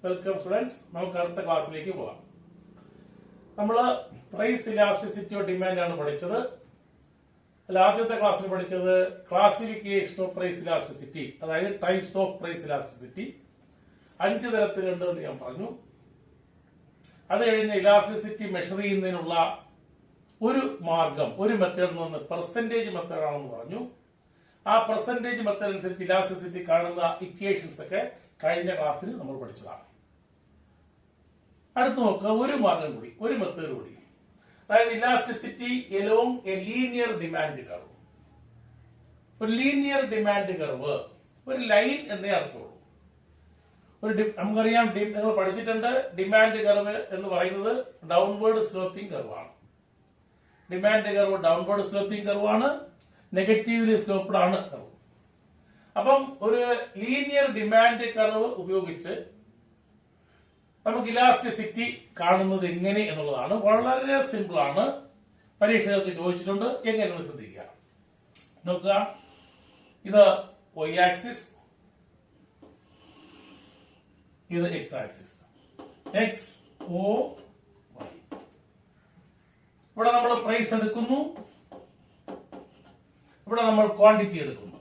Welcome students. നമുക്ക് അടുത്ത ക്ലാസ്സിലേക്ക് പോകാം. നമ്മൾ പ്രൈസ് ഇലാസ്റ്റിസിറ്റി ഓഫ് ഡിമാൻഡ് ആണ് പഠിച്ചത്. ആദ്യത്തെ ക്ലാസ്സിൽ പഠിച്ചത് ക്ലാസിഫിക്കേഷൻ ഓഫ് പ്രൈസ് ഇലാസ്റ്റിസിറ്റി, അതായത് ടൈപ്സ് ഓഫ് പ്രൈസ് ഇലാസ്റ്റിസിറ്റി. 5 തരത്തിലുണ്ട് എന്ന് ഞാൻ പറഞ്ഞു. അത് കഴിഞ്ഞ് ഇലാസ്റ്റിസിറ്റി മെഷർ ചെയ്യുന്നതിനുള്ള ഒരു മാർഗം, ഒരു മെത്തേഡ് നിന്ന് പെർസെന്റേജ് മെത്തേഡ് ആണെന്ന് പറഞ്ഞു. ആ പെർസെന്റേജ് മെത്തേഡ് അനുസരിച്ച് ഇലാസ്റ്റിസിറ്റി കാണുന്ന ഇക്വേഷൻസ് ഒക്കെ കഴിഞ്ഞ ക്ലാസ്സിൽ നമ്മൾ പഠിച്ചതാണ്. അടുത്ത് നോക്കുക, ഒരു മാർഗം കൂടി, ഒരു മെത്തേഡ് കൂടി, അതായത് elasticity along a linear demand curve. ഒരു ലീനിയർ ഡിമാൻഡ് കർവ് ഒരു ലൈൻ എന്നേ അർത്ഥമുള്ളൂ. നമുക്കറിയാം, നിങ്ങൾ പഠിച്ചിട്ടുണ്ട്, ഡിമാൻഡ് കർവ് എന്ന് പറയുന്നത് ഡൗൺവേർഡ് സ്ലോപ്പിംഗ് കർവാണ്. ഡിമാൻഡ് കർവ് ഡൗൺവേർഡ് സ്ലോപ്പിംഗ് കർവാണ്, നെഗറ്റീവ്ലി സ്ലോപ്ഡ് ആണ് കർവ്. അപ്പം ഒരു ലീനിയർ ഡിമാൻഡ് കർവ് ഉപയോഗിച്ച് നമുക്ക് ഇലാസ്റ്റിസിറ്റി കാണുന്നത് എങ്ങനെ എന്നുള്ളതാണ്. വളരെ സിമ്പിൾ ആണ്. പരീക്ഷകൾക്ക് ചോദിച്ചിട്ടുണ്ട്, എങ്ങനെയെന്ന് ശ്രദ്ധിക്കുക. നോക്കുക, ഇത് y ആക്സിസ്, ഇത് x axis, x o y. ഇവിടെ നമ്മൾ പ്രൈസ് എടുക്കുന്നു, ഇവിടെ നമ്മൾ ക്വാണ്ടിറ്റി എടുക്കുന്നു.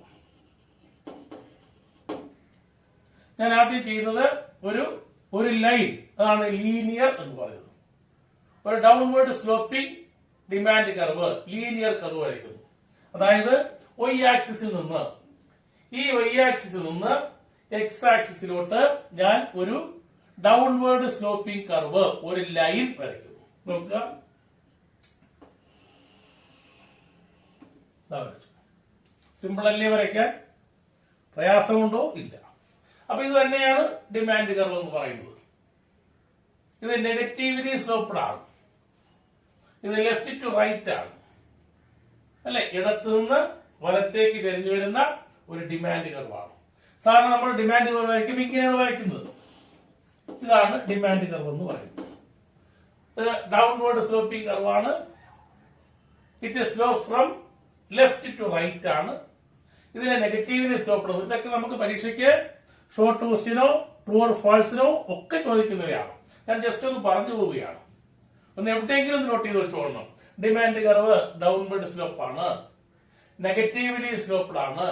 ഞാൻ ആദ്യം ചെയ്യുന്നത് ഒരു ലൈൻ, അതാണ് ലീനിയർ എന്ന് പറയുന്നത്. ഒരു downward sloping demand curve, linear curve വരയ്ക്കുന്നു. അതായത് y ആക്സിസിൽ നിന്ന്, ഈ y ആക്സിസിൽ നിന്ന് x ആക്സിസിലോട്ട് ഞാൻ ഒരു ഡൗൺവേർഡ് സ്ലോപ്പിംഗ് കർവ്, ഒരു ലൈൻ വരയ്ക്കുന്നു. നോക്കുക, സിമ്പിൾ അല്ലേ വരയ്ക്കാൻ? പ്രയാസമുണ്ടോ? ഇല്ല. അപ്പൊ ഇത് തന്നെയാണ് ഡിമാൻഡ് കർവ് എന്ന് പറയുന്നത്. ഇത് നെഗറ്റീവ്ലി സ്ലോപ്ഡ് ആണ്, ഇത് ലെഫ്റ്റ് ടു റൈറ്റ് ആണ്, അല്ലെ? ഇടത്തു നിന്ന് വലത്തേക്ക് തിരിഞ്ഞു വരുന്ന ഒരു ഡിമാൻഡ് കർവാണ്. സാധാരണ നമ്മൾ ഡിമാൻഡ് കർവ് വരയ്ക്കുമ്പോൾ ഇങ്ങനെയാണ് വരയ്ക്കുന്നത്. ഇതാണ് ഡിമാൻഡ് കർവ് എന്ന് പറയുന്നത്. ഇത് ഡൗൺവേർഡ് സ്ലോപ്പിംഗ് കർവാണ്. It slopes from left to right ആണ്. ഇതിനെ നെഗറ്റീവ്ലി സ്ലോപ്ഡ്. ഇതൊക്കെ നമുക്ക് പരീക്ഷയ്ക്ക് ഷോർട്ട് ക്വസ്റ്റ്യനോ ട്രൂ ഓർ ഫാൾസിനോ ഒക്കെ ചോദിക്കുന്നവയാണ്. ഞാൻ ജസ്റ്റ് ഒന്ന് പറഞ്ഞു പോവുകയാണ്. ഒന്ന് എവിടെയെങ്കിലും ഒന്ന് നോട്ട് ചെയ്ത് വെച്ചോളണം. ഡിമാൻഡ് കർവ് ഡൗൺവേർഡ് സ്ലോപ്പ് ആണ്, നെഗറ്റീവ്ലി സ്ലോപ്ഡ് ആണ്,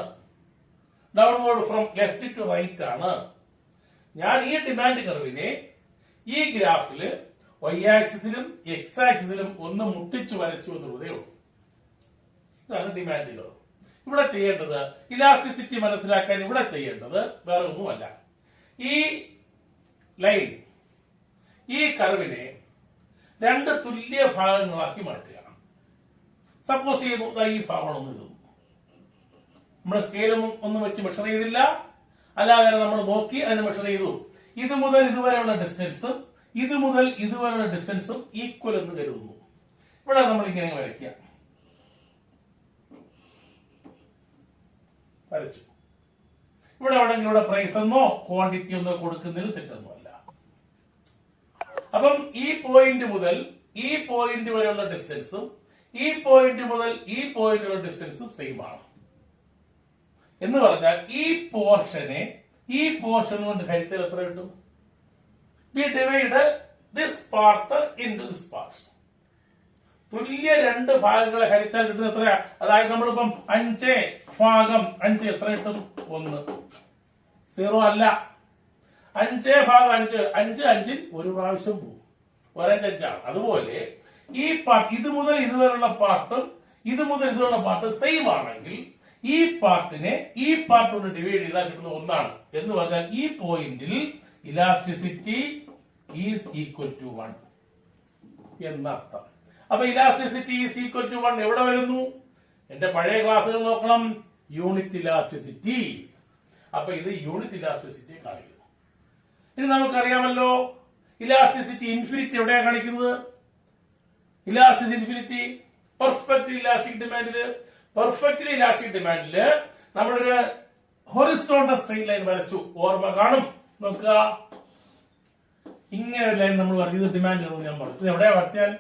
downward from left to right ആണ്. ഞാൻ ഈ ഡിമാൻഡ് കർവിനെ ഈ ഗ്രാഫില് y ആക്സിസിലും x ആക്സിസിലും ഒന്ന് മുട്ടിച്ചു വരച്ചു എന്നുള്ളതേ ഉള്ളൂ. ഇതാണ് ഡിമാൻഡ് കർവ്. ഇവിടെ ചെയ്യേണ്ടത്, ഇലാസ്റ്റിസിറ്റി മനസ്സിലാക്കാൻ ഇവിടെ ചെയ്യേണ്ടത് വേറെ ഒന്നുമല്ല. ഈ ലൈൻ, ഈ കർവിനെ 2 തുല്യ ഭാഗങ്ങളാക്കി മാറ്റുക. സപ്പോസ് ചെയ്യുന്നു, ഈ ഭാഗമാണെന്ന് എഴുതുന്നു. നമ്മൾ സ്കെയിലൊന്നും ഒന്നും വെച്ച് മെഷർ ചെയ്തില്ല, അല്ലാതെ നമ്മൾ നോക്കി അതിനെ മെഷർ ചെയ്തു. ഇത് മുതൽ ഇതുവരെയുള്ള ഡിസ്റ്റൻസും ഇത് മുതൽ ഇതുവരെയുള്ള ഡിസ്റ്റൻസും ഈക്വൽ എന്ന് കരുതുന്നു. ഇവിടെ നമ്മൾ ഇങ്ങനെ വരയ്ക്കുക. വരച്ചു. ഇവിടെ വേണമെങ്കിൽ ഇവിടെ പ്രൈസ് എന്നോ ക്വാണ്ടിറ്റി എന്നോ കൊടുക്കുന്നതിൽ തെറ്റൊന്നുമല്ല. അപ്പം ഈ പോയിന്റ് മുതൽ ഈ പോയിന്റ് വരെയുള്ള ഡിസ്റ്റൻസും ഈ പോയിന്റ് മുതൽ ഈ പോയിന്റ് വരെയുള്ള ഡിസ്റ്റൻസും സെയിം ആണ്. എന്ന് പറഞ്ഞാൽ ഈ പോർഷൻ കൊണ്ട് ഹരിച്ചാൽ എത്ര കിട്ടും? We divide this part into this part. തുല്യ 2 ഭാഗങ്ങളെ ഹരിച്ചാൽ കിട്ടുന്ന എത്ര? അതായത് നമ്മളിപ്പം 5/5 എത്ര കിട്ടും? 1. 0 അല്ല. 5/5, 5 5 ഒരു പ്രാവശ്യം പോകും. ഒരഞ്ചാണ്. അതുപോലെ ഈ പാർട്ട്, ഇത് മുതൽ ഇതുവരെയുള്ള പാർട്ടും ഇത് മുതൽ ഇതുവരെയുള്ള പാർട്ട് സെയിം ആണെങ്കിൽ ഈ പാർട്ടിനെ ഈ പാർട്ട് കൊണ്ട് ഡിവൈഡ് ചെയ്താൽ കിട്ടുന്ന 1 ആണ്. എന്ന് പറഞ്ഞാൽ ഈ പോയിന്റിൽ ഇലാസ്റ്റിസിറ്റി ഈസ് ഈക്വൽ ടു 1 എന്നർത്ഥം. അപ്പൊ ഇലാസ്റ്റിസിറ്റി ഈസ് ഈക്വൽ ടു 1 എവിടെ വരുന്നു? എന്റെ പഴയ ക്ലാസ്സുകൾ നോക്കണം. Unit elasticity. അപ്പൊ ഇത് യൂണിറ്റ് ഇലാസ്റ്റിസിറ്റി കാണിക്കുന്നു. ഇനി നമുക്കറിയാമല്ലോ, ഇലാസ്റ്റിസിറ്റി ഇൻഫിനിറ്റി എവിടെയാണ് കാണിക്കുന്നത്? ഇലാസ്റ്റിസിറ്റി ഇൻഫിനിറ്റി പെർഫെക്റ്റ്ലി ഇലാസ്റ്റിക് ഡിമാൻഡില്. പെർഫെക്റ്റ്ലി ഇലാസ്റ്റിക് ഡിമാൻഡില് നമ്മളൊരു ഹൊറിസോണ്ടൽ സ്ട്രെയിറ്റ് ലൈൻ വരച്ചു. ഓർമ്മ കാണും. നോക്കുക, ഇങ്ങനെ ഒരു ലൈൻ നമ്മൾ വരച്ചത് ഡിമാൻഡ് കർവ്. ഞാൻ പറഞ്ഞു, ഇത് എവിടെയാ വരച്ചാൽ?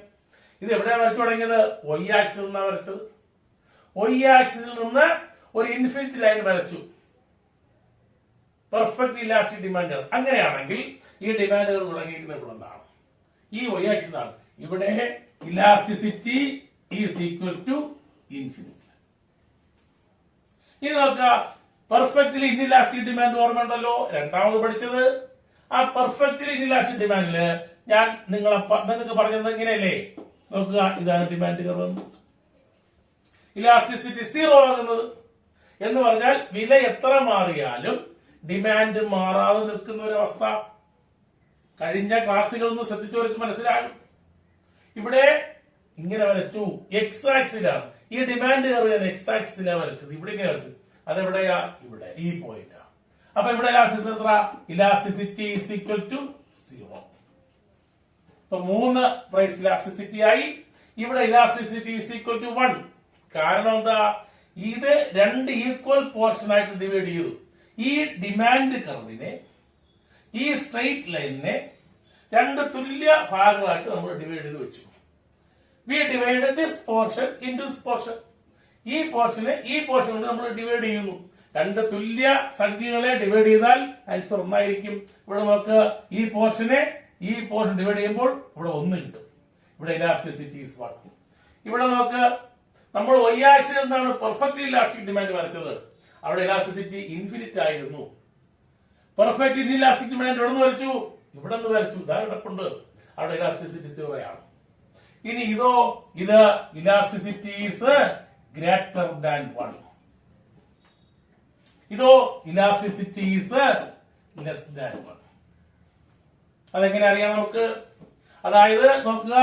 ഇത് എവിടെയാ വരച്ചു തുടങ്ങിയത്? y ആക്സിസിൽ നിന്നാണ് വരച്ചത്. y ആക്സിസിൽ നിന്ന് ഒരു ഇൻഫിനിറ്റ് ലൈൻ വരച്ചു. Perfect elastic demand curve. അങ്ങനെയാണെങ്കിൽ ഈ ഡിമാൻഡ് കർവ് തുടങ്ങിയിരിക്കുന്നത് ഇവിടെ എന്താണ്? ഈ y ആക്സിസ് ആണ്. ഇവിടെ elasticity is equal to infinity. ഇനി നോക്കുക, പെർഫെക്റ്റ്ലി ഇൻഇലാസ്റ്റിക് ഡിമാൻഡ് ഓർമ്മയുണ്ടല്ലോ, രണ്ടാമത് പഠിച്ചത്. ആ പെർഫെക്റ്റ്ലി ഇൻഇലാസ്റ്റിക് ഡിമാൻഡില് ഞാൻ നിങ്ങൾക്ക് പറഞ്ഞത് ഇങ്ങനെയല്ലേ? നോക്കുക, ഇതാണ് ഡിമാൻഡ് കർവ്. ഇലാസ്റ്റിസിറ്റി 0 ആകുന്നത് എന്ന് പറഞ്ഞാൽ വില എത്ര മാറിയാലും ഡിമാൻഡ് മാറാതെ നിൽക്കുന്ന ഒരു അവസ്ഥ. കഴിഞ്ഞ ക്ലാസ്സുകളൊന്നും ശ്രദ്ധിച്ചവർക്ക് മനസ്സിലാകും. ഇവിടെ ഇങ്ങനെ വരച്ചു, എക്സ് ആക്സിലാണ് ഈ ഡിമാൻഡ് കർവ്. ഞാൻ എക്സ് ആക്സിലാണ് വരച്ചത്. ഇവിടെ ഇങ്ങനെ വരച്ചത്. അതെവിടെയാ? ഇവിടെ ഈ പോയിന്റ്. അപ്പൊ ഇവിടെ ഇലാസ്റ്റിസിറ്റി എത്ര? Elasticity is equal to 0. ഇപ്പൊ 3 പ്രൈസ് ഇലാസ്റ്റിസിറ്റി ആയി. ഇവിടെ ഇലാസ്റ്റിസിറ്റി ഈസ് ഈക്വൽ ടു 1. കാരണം എന്താ? ഇത് 2 ഈക്വൽ പോർഷൻ ആയിട്ട് ഡിവൈഡ് ചെയ്തു. ഈ ഡിമാൻഡ് കർവിനെ, ഈ സ്ട്രെയിറ്റ് ലൈനിനെ 2 തുല്യ ഭാഗങ്ങളായിട്ട് നമ്മൾ ഡിവൈഡ് ചെയ്ത് വെച്ചു. We divide this portion into this portion. ഈ പോർഷനെ ഈ പോർഷൻ കൊണ്ട് നമ്മൾ ഡിവൈഡ് ചെയ്യുന്നു. 2 തുല്യ സംഖ്യകളെ ഡിവൈഡ് ചെയ്താൽ ആൻസർ 1 ആയിരിക്കും. ഇവിടെ നമുക്ക് ഈ പോർഷനെ ഈ പോർഷൻ ഡിവൈഡ് ചെയ്യുമ്പോൾ ഇവിടെ 1 കിട്ടും. ഇവിടെ ഇലാസ്റ്റിസിറ്റി ഈസ് 1. ഇവിടെ നമുക്ക് നമ്മൾ y ആക്സിൽ നിന്നാണ് പെർഫെക്റ്റ് ഇലാസ്റ്റിക് ഡിമാൻഡ് വരച്ചത്. അവിടെ ഇലാസ്റ്റിസിറ്റി ഇൻഫിനിറ്റ് ആയിരുന്നു. പെർഫെക്റ്റ് ഇൻഇലാസ്റ്റിക് ഡിമാൻഡ് ഇവിടെ നിന്ന് വരച്ചു, ഇവിടെ നിന്ന് വരച്ചു, ഇതാ കിടപ്പുണ്ട്. അവിടെ ഇലാസ്റ്റിസിറ്റി 0 ആണ്. ഇനി ഇത് ഇലാസ്റ്റിസിറ്റി ഈസ് ഗ്രേറ്റർ ദാൻ 1. ഇതോ ഇലാസ്റ്റിസിറ്റി ഈസ് ലെസ് ദാൻ 1. അതെങ്ങനെ അറിയാം നമുക്ക്? അതായത് നോക്കുക,